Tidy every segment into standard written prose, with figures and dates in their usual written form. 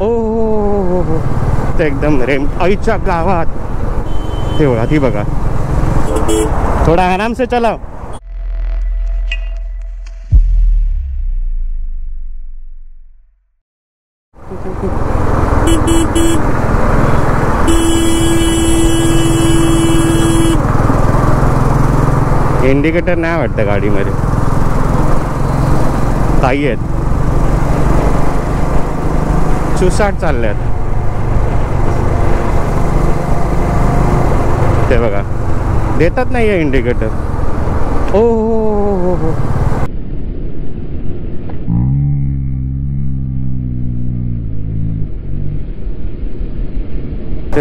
ओ हो, ते एकदम रेम आईच्या गावात. ते बघा, ती बघा. थोडा आराम से चलाओ. इंडिकेटर नाही वाटतं गाडीमध्ये. ताई आहेत, सुसाट चालल्यात. ते बघा, देतात नाही आहे इंडिकेटर. ओ हो.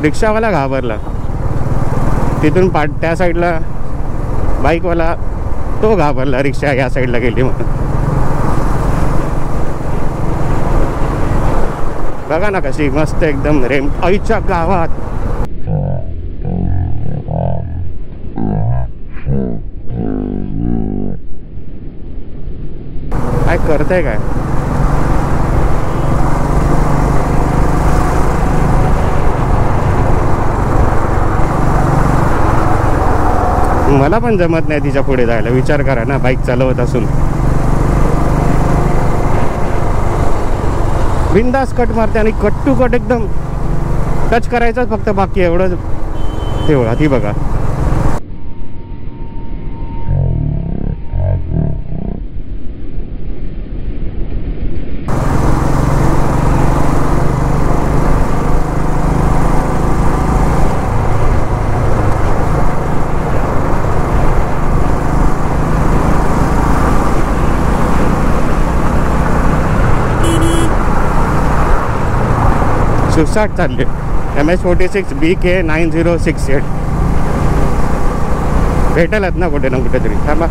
रिक्षावाला घाबरला. तिथून त्या साईडला बाईकवाला तो घाबरला, रिक्षा या साईडला गेली म्हणून. बघा ना कशी मस्त एकदम रेम आईच्या गावात. काय करते काय. मला पण जमत नाही तिच्या पुढे जायला. विचार करा ना, बाईक चालवत असून. बिंदास कट मारते आणि कट टू कट एकदम टच करायचं फक्त बाकी एवढं. ते बघा, ती बघा. सुसाट चालले. MS46 BK 9068 भेटेलच ना कुठे ना कुठेतरी. थांबा.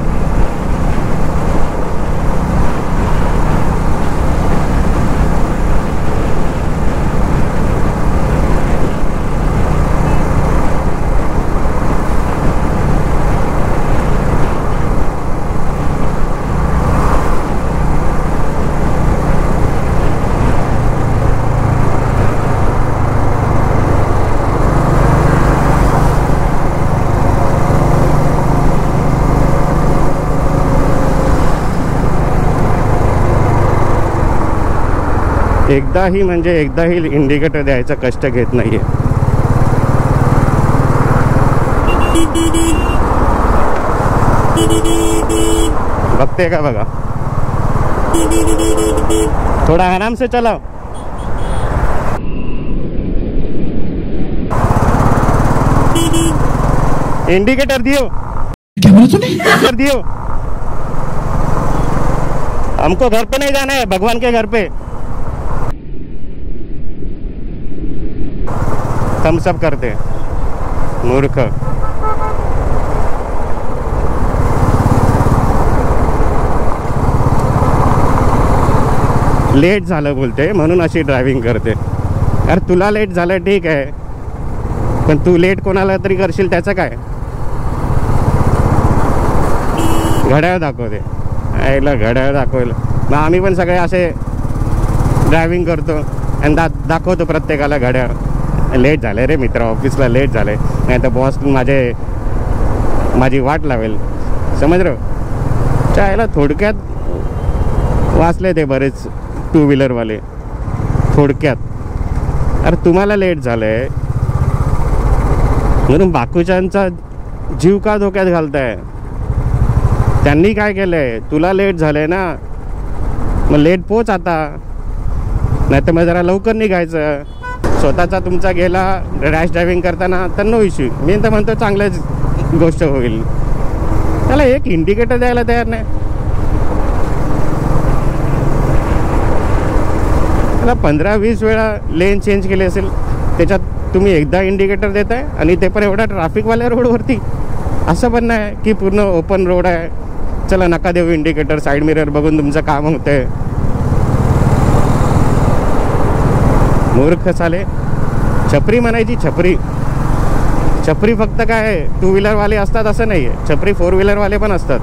एकदाही इंडिकेटर द्यायचा कष्ट घेत नाहीये. बघते का बघा. थोड़ा आराम से चलाओ. इंडिकेटर दियो. क्या बोला तूने? इंडिकेटर दियो. हमको घर पे नहीं जाना है, भगवान के घर पे. हम सब करते मूर्ख. लेट झालं बोलते म्हणून अशी ड्रायव्हिंग करते. अरे तुला लेट झालं ठीक आहे, पण तू लेट कोणाला तरी करशील त्याचं काय. घड्याळ दाखवते. यायला घड्याळ दाखवलं. मग आम्ही पण सगळे असे ड्रायव्हिंग करतो आणि दाखवतो प्रत्येकाला घड्याळ. लेट झालं रे मित्र, ऑफिसला लेट झालंय, नाही तर बॉस माझी वाट लावेल. समजलं. त्याला थोडक्यात वाचले ते बरेच टू व्हीलरवाले. थोडक्यात. अरे तुम्हाला लेट झालंय म्हणून बाकीच्यांचा जीव का धोक्यात घालताय. त्यांनी काय केलंय, तुला लेट झालंय ना, मग लेट पोच आता, नाही तर मग जरा लवकर निघायचं. स्वतःचा तुमचा गेला रॅश ड्रायव्हिंग करताना तर नो इश्यू. मी तर म्हणतो चांगलीच गोष्ट होईल. त्याला एक इंडिकेटर द्यायला तयार नाही. त्याला 15-20 वेळा लेन चेंज केली असेल, त्याच्यात तुम्ही एकदा इंडिकेटर देताय आणि ते पण एवढा ट्रॅफिकवाल्या रोडवरती. असं पण नाही की पूर्ण ओपन रोड आहे, चला नका देऊ इंडिकेटर, साईड मिरर बघून तुमचं काम होतंय. मूर्ख साले. छपरी म्हणायची छपरी. छपरी फक्त काय टू व्हीलरवाले असतात असं नाही आहे, छपरी 4 व्हीलरवाले पण असतात.